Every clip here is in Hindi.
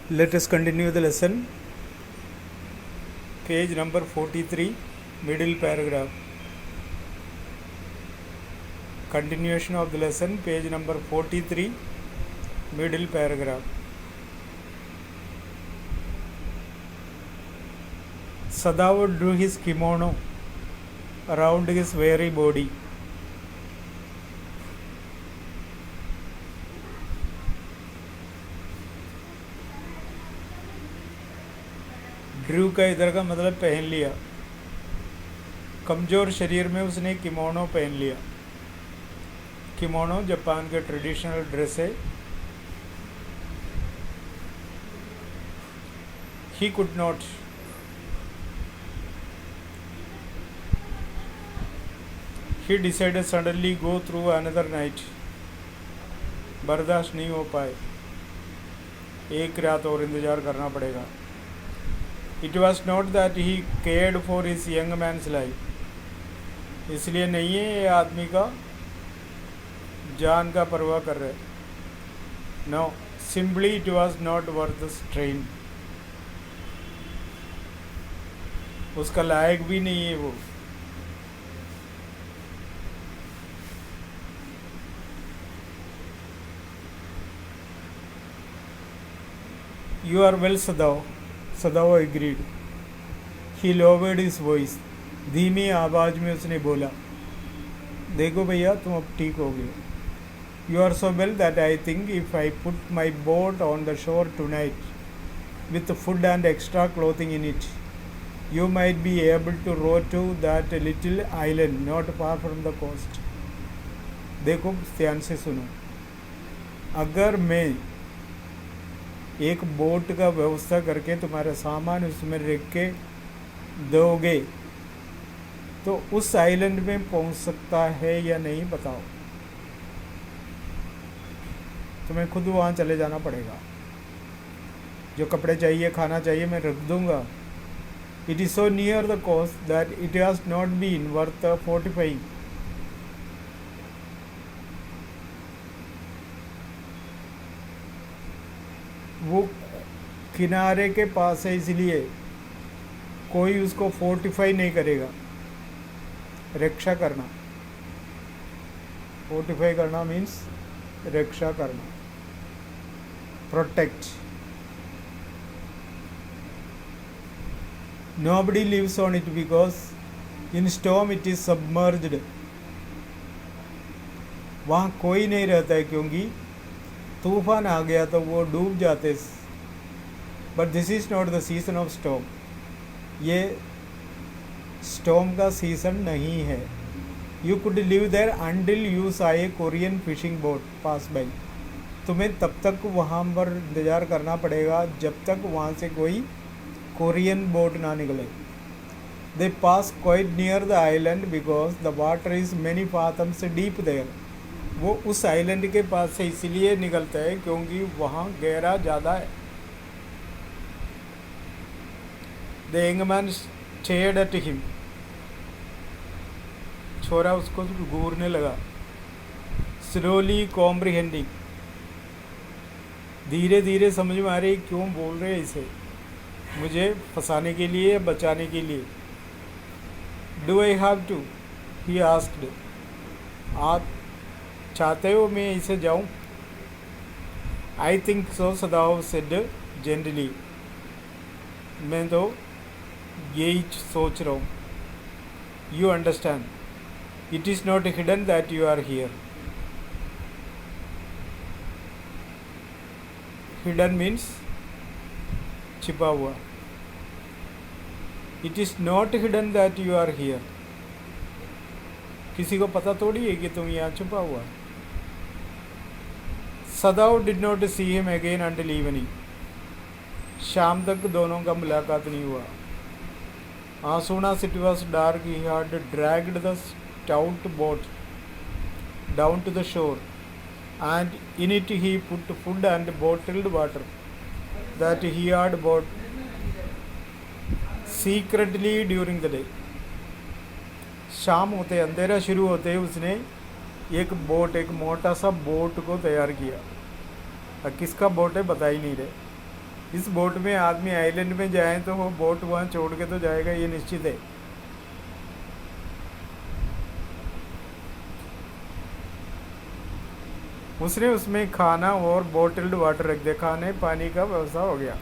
Let us continue the lesson. Page number 43, middle paragraph. Continuation of the lesson, page number 43, middle paragraph. Sadav drew his kimono around his weary body. Drew का इधर का मतलब पहन लिया। कमज़ोर शरीर में उसने किमोनो पहन लिया। किमोनो जापान का ट्रेडिशनल ड्रेस है। He could not, he decided suddenly go through another night. बर्दाश्त नहीं हो पाए, एक रात और इंतज़ार करना पड़ेगा। It was not that he cared for his young man's life. इसलिए नहीं है ये आदमी का जान का परवाह कर रहे। No, simply it was not worth the strain. उसका लायक भी नहीं है वो। You are well, Sadav. सदाव agreed. He lowered his voice, धीमी आवाज़ में उसने बोला, देखो भैया तुम अब ठीक हो गए। You are so well that I think if I put my boat on the shore tonight with food and extra clothing in it, you might be able to row to that little island not far from the coast. देखो ध्यान से सुनो, अगर मैं एक बोट का व्यवस्था करके तुम्हारा सामान उसमें रख के दोगे तो उस आइलैंड में पहुंच सकता है या नहीं बताओ। तुम्हें खुद वहाँ चले जाना पड़ेगा। जो कपड़े चाहिए, खाना चाहिए, मैं रख दूंगा। It is so near the coast that it has not been worth fortifying. वो किनारे के पास है, इसलिए कोई उसको फोर्टिफाई नहीं करेगा। रक्षा करना, फोर्टिफाई करना मीन्स रक्षा करना, protect. Nobody lives on it because in storm it is submerged. वहाँ कोई नहीं रहता है क्योंकि तूफान आ गया तो वो डूब जाते। But this is not the season of storm. ये स्टॉर्म का सीज़न नहीं है। You could live there until you saw a Korean fishing boat pass by. तुम्हें तब तक वहाँ पर इंतज़ार करना पड़ेगा जब तक वहाँ से कोई कोरियन बोट ना निकले। They pass quite near the island because the water is many fathoms deep there. वो उस आइलैंड के पास से इसलिए निकलता है क्योंकि वहाँ गहरा ज़्यादा है। The young man stared at him. छोरा उसको घूरने लगा। स्लोली कॉम्प्रिहेंडिंग, धीरे धीरे समझ में आ रही क्यों बोल रहे इसे, मुझे फंसाने के लिए, बचाने के लिए। Do I have to, he asked. आप चाहते हो मैं इसे जाऊं? I think so, Sadao said gently. मैं तो यही सोच रहा हूँ। You understand, it is not hidden that you are here. Hidden means छिपा हुआ। It is not hidden that you are here. किसी को पता थोड़ी है कि तुम यहाँ छुपा हुआ। सदाव did not see him again until evening. शाम तक दोनों का मुलाकात नहीं हुआ। As soon as it was dark, he had dragged the stout boat down to the shore, and in it he put food and bottled water that he had bought secretly during the day. शाम होते, अंधेरा शुरू होते उसने एक बोट, एक मोटा सा बोट को तैयार किया। किसका बोट है बता ही नहीं रहे। इस बोट में आदमी आइलैंड में जाए तो वो बोट वहाँ छोड़ के तो जाएगा, ये निश्चित है। उसने उसमें खाना और बोटल्ड वाटर रख दिया, खाने पानी का व्यवस्था हो गया।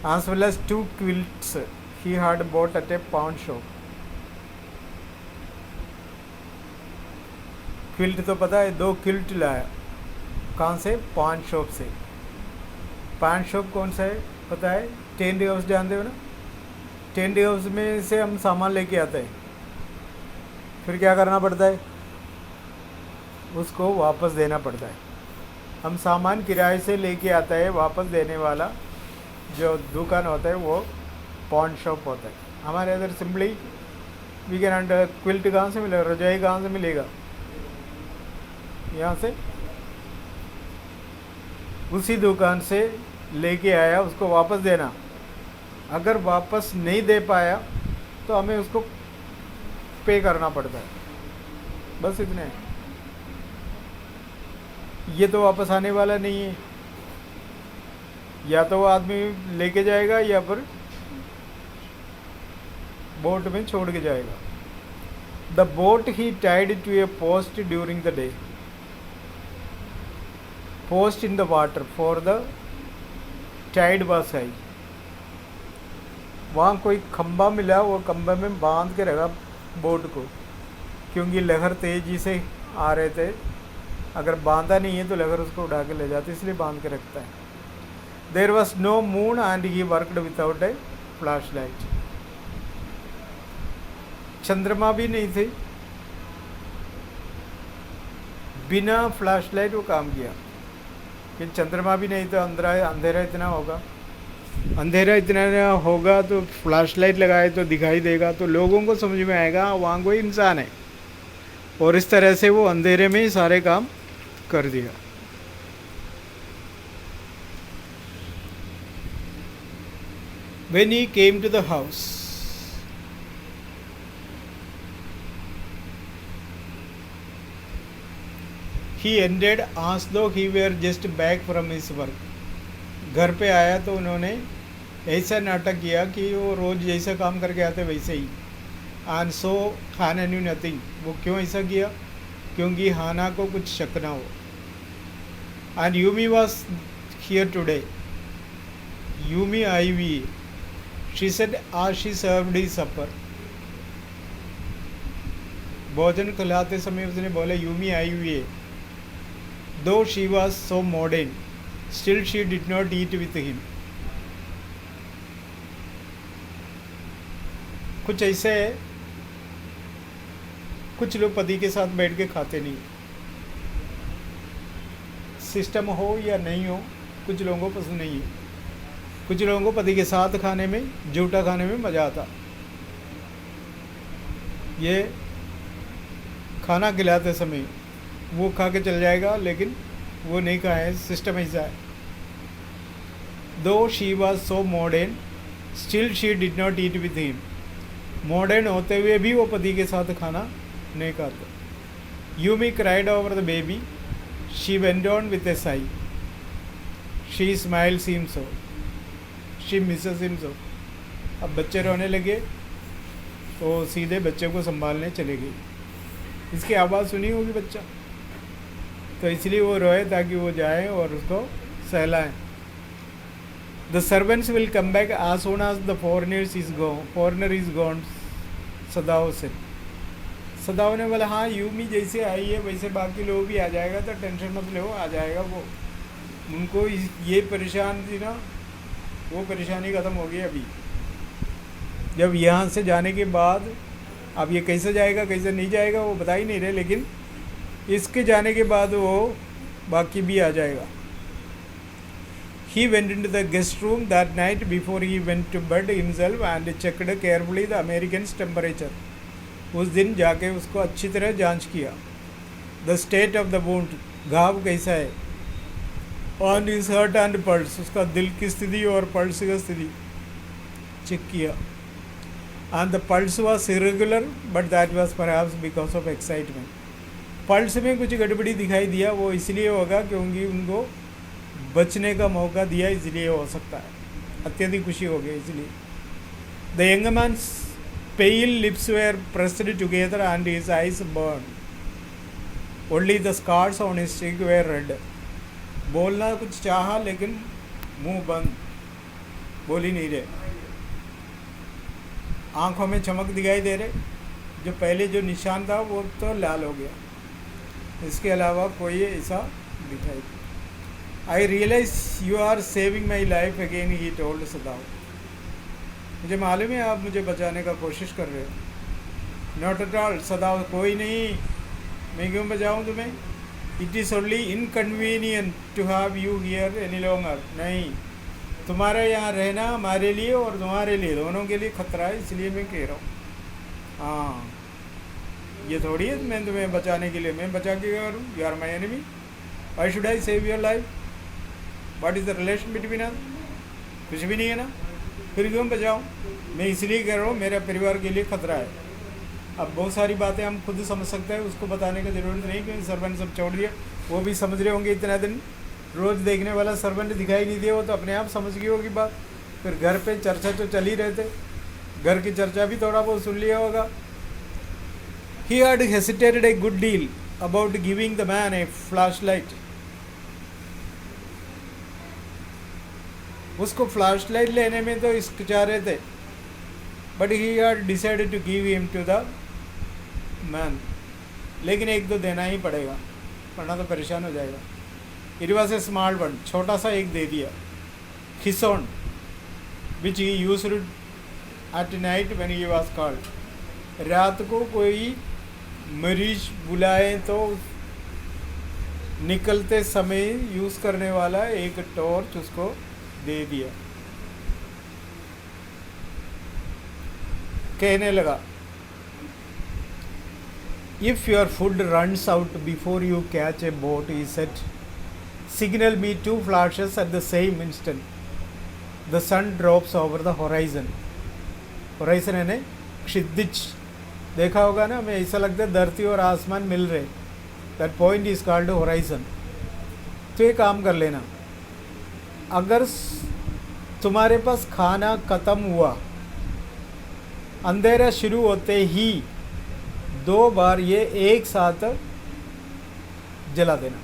as well as 2 quilts he had bought at a pawn shop। Quilt तो पता है, 2 क्विल्ट लाया। कहाँ से? पान शॉप से। पान शॉप कौन सा है पता है? टेंट हाउस जानते हो ना? टेंट हाउस में से हम सामान लेके आते हैं, फिर क्या करना पड़ता है? उसको वापस देना पड़ता है। हम सामान किराए से लेके आता है, वापस देने वाला जो दुकान होता है वो पॉन शॉप होता है। हमारे इधर simply we can under quilt कहाँ से मिलेगा? रजाई कहाँ से मिलेगा? यहाँ से उसी दुकान से लेके आया, उसको वापस देना। अगर वापस नहीं दे पाया तो हमें उसको पे करना पड़ता है, बस इतने। ये तो वापस आने वाला नहीं है, या तो वो आदमी लेके जाएगा या फिर बोट में छोड़ के जाएगा। The boat he tied to a post during the day, post in the water for the tide was high. वहाँ कोई खंबा मिला, वो खंबे में बांध के रखा बोट को, क्योंकि लहर तेजी से आ रहे थे। अगर बांधा नहीं है तो लहर उसको उड़ा के ले जाती, इसलिए बांध के रखता है। There was no moon and he worked without a flashlight. चंद्रमा भी नहीं थे, बिना फ्लैश लाइट वो काम किया। कि चंद्रमा भी नहीं तो अंधेरा इतना होगा, अंधेरा इतना होगा तो फ्लैश लाइट लगाए तो दिखाई देगा, तो लोगों को समझ में आएगा वहाँ कोई इंसान है। और इस तरह से वो अंधेरे में ही सारे काम कर दिया। When he came to the house, he ended as though he were just back from his work। घर पे आया तो उन्होंने ऐसा नाटक किया कि वो रोज़ जैसा काम करके आते वैसे ही। And so Hana knew nothing. वो क्यों ऐसा किया? क्योंकि हाना को कुछ शक ना हो। And Yumi was here today. Yumi आई हुई। शी सेड आज शी सर्व्ड हिज सपर। भोजन खिलाते समय उसने बोला यूमी आई हुई है। दो she was so modern still she did not eat with him. कुछ ऐसे है, कुछ लोग पति के साथ बैठ के खाते नहीं। सिस्टम हो या नहीं हो, कुछ लोगों को पसंद नहीं है। कुछ लोगों को पति के साथ खाने में, जूठा खाने में मज़ा आता। ये खाना खिलाते समय वो खा के चल जाएगा, लेकिन वो नहीं खाए, सिस्टम ऐसा है। दो she was so modern still she did not eat with him. Modern होते हुए भी वो पति के साथ खाना नहीं खाते। Yumi cried over the baby. She went on with A Sai. She smiles him so. She Mrs him so. अब बच्चे रोने लगे तो सीधे बच्चे को संभालने चले गई। इसकी आवाज़ सुनी होगी बच्चा, तो इसलिए वो रोए ताकि वो जाए और उसको सहलाएं। The servants will come back as soon as the foreigner is gone। सदाओ से सदाओ ने बोला हाँ यूमी जैसे आई है वैसे बाकी लोग भी आ जाएगा, तो टेंशन मत लो, आ जाएगा वो। उनको ये परेशान थी ना, वो परेशानी ख़त्म हो गई। अभी जब यहाँ से जाने के बाद अब ये कैसे जाएगा कैसे नहीं जाएगा वो बता ही नहीं रहे, लेकिन इसके जाने के बाद वो बाकी भी आ जाएगा। He went into the guest room that night before he went to bed himself and checked carefully the American's temperature। उस दिन जाके उसको अच्छी तरह जांच किया। The state of the wound, घाव कैसा है। On his heart and pulse, उसका दिल की स्थिति और पल्स की स्थिति चेक किया। And the pulse was irregular, but that was perhaps because of excitement। Pulse में कुछ गड़बड़ी दिखाई दिया, वो इसलिए होगा क्योंकि उनको बचने का मौका दिया, इसलिए हो सकता है। अत्यधिक खुशी हो गई इसलिए। The young man's pale lips were pressed together and his eyes burn, only the scars on his cheek were red. बोलना कुछ चाहा लेकिन मुंह बंद, बोल ही नहीं रहे। आंखों में चमक दिखाई दे रहे, जो पहले जो निशान था वो तो लाल हो गया, इसके अलावा कोई ऐसा दिखाई। I realize you are saving my life again, he told Sadao. मुझे मालूम है आप मुझे बचाने का कोशिश कर रहे हो। नॉट एट ऑल सदाव, कोई नहीं, मैं क्यों बचाऊं तुम्हें। It is only inconvenient to have you here any longer. नहीं, तुम्हारा यहाँ रहना हमारे लिए और तुम्हारे लिए, दोनों के लिए खतरा है, इसलिए मैं कह रहा हूँ। हाँ, ये थोड़ी है मैं तुम्हें बचाने के लिए, मैं बचा के करूँ। You are my enemy, why should I save your life, what is the relation between us. कुछ भी नहीं है ना, फिर क्यों बचाऊँ। मैं इसलिए कह रहा हूँ, मेरे परिवार के लिए खतरा है। अब बहुत सारी बातें हम खुद समझ सकते हैं, उसको बताने की ज़रूरत नहीं, क्योंकि सर्वेंट सब छोड़ दिया। वो भी समझ रहे होंगे, इतना दिन रोज़ देखने वाला सर्वेंट दिखाई नहीं दिया, वो तो अपने आप समझ गई होगी बात। फिर घर पे चर्चा तो चल ही रहे थे, घर की चर्चा भी थोड़ा बहुत सुन लिया होगा। He had hesitated a good deal about giving the man a flashlight. उसको फ्लैशलाइट लेने में तो हिचकिचा रहे थे, but he had decided to give him to the man. लेकिन एक तो देना ही पड़ेगा, वरना तो परेशान हो जाएगा। It was a small one, छोटा सा एक दे दिया। खिसोन which he used at night when he was cold. रात को कोई मरीज बुलाए तो निकलते समय यूज़ करने वाला एक टॉर्च उसको दे दिया। कहने लगा, if your food runs out before you catch a boat, he said, signal me 2 flashes at the same instant, the sun drops over the horizon. Horizon यानी क्षितिज, देखा होगा ना, हमें ऐसा लगता है धरती और आसमान मिल रहे, that point is called horizon. तो ये काम कर लेना, अगर तुम्हारे पास खाना ख़त्म हुआ, अंधेरा शुरू होते ही 2 बार ये एक साथ जला देना।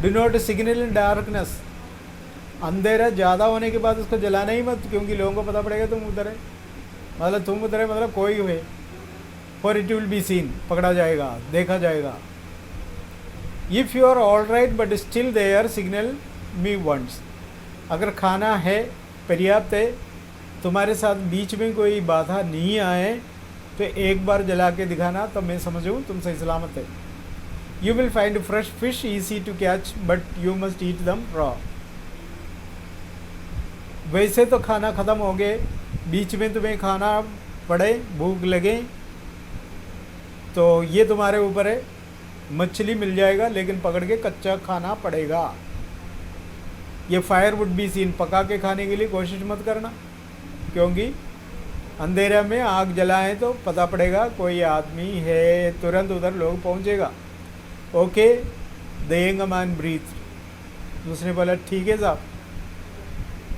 Do not signal in darkness, अंधेरा ज़्यादा होने के बाद उसको जलाना ही मत, क्योंकि लोगों को पता पड़ेगा तुम उधर है, मतलब तुम उधर है, मतलब कोई हुए, for it will be seen, पकड़ा जाएगा, देखा जाएगा। If you are all right but still there, signal me once. अगर खाना है, पर्याप्त है, तुम्हारे साथ बीच में कोई बाधा नहीं आए, तो एक बार जला के दिखाना, तो मैं समझूँ तुम सही सलामत है। You will find fresh fish easy to catch, but you must eat them raw. वैसे तो खाना ख़त्म हो गए, बीच में तुम्हें खाना पड़े, भूख लगे, तो ये तुम्हारे ऊपर है। मछली मिल जाएगा, लेकिन पकड़ के कच्चा खाना पड़ेगा। ये फायर वुड बी सीन, पका के खाने के लिए कोशिश मत करना, क्योंकि अंधेरा में आग जलाएं तो पता पड़ेगा कोई आदमी है, तुरंत उधर लोग पहुंचेगा। Okay, the young man breath. उसने बोला ठीक है साहब।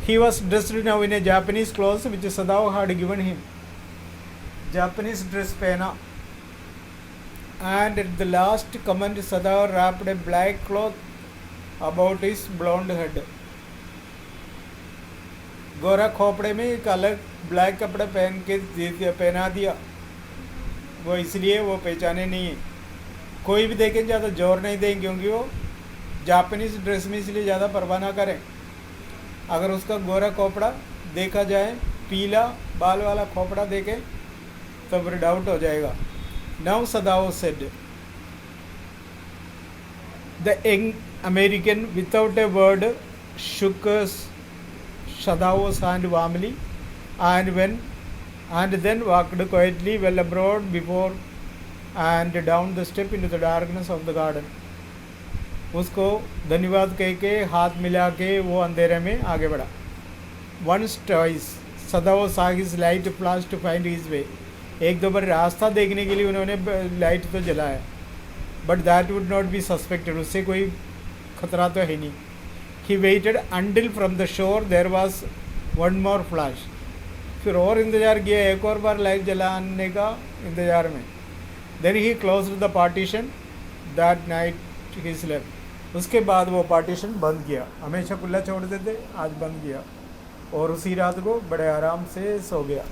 He was dressed now in a Japanese clothes which Sadao had given him. Japanese dress pehna. And at the last command, Sadao wrapped a black cloth about his blonde head. गोरा खोपड़े में एक अलग ब्लैक कपड़ा पहन के पहना दिया। वो इसलिए वो पहचाने नहीं है, कोई भी देखें ज़्यादा जोर नहीं दें, क्योंकि वो जापानीज़ ड्रेस में, इसलिए ज़्यादा परवाह ना करें। अगर उसका गोरा खोपड़ा देखा जाए, पीला बाल वाला खोपड़ा देखें, तो फिर डाउट हो जाएगा। Now Sadao said, the young American without a word shook Sadao's hand warmly, and then walked quietly well abroad before and down the step into the darkness of the garden. उसको धन्यवाद कह के हाथ मिला के वो अंधेरे में आगे बढ़ा। Once twice Sadao saw his light flash to find his way. एक दो बार रास्ता देखने के लिए उन्होंने लाइट तो जलाया, but that would not be suspected, उससे कोई खतरा तो है नहीं. He waited until from the shore there was one more flash. फिर और इंतज़ार किया, एक और बार लाइट जलाने का इंतज़ार में. Then he closed the partition. That night he slept. उसके बाद वो पार्टीशन बंद किया. हमेशा खुला छोड़ देते, आज बंद किया और उसी रात को बड़े आराम से सो गया.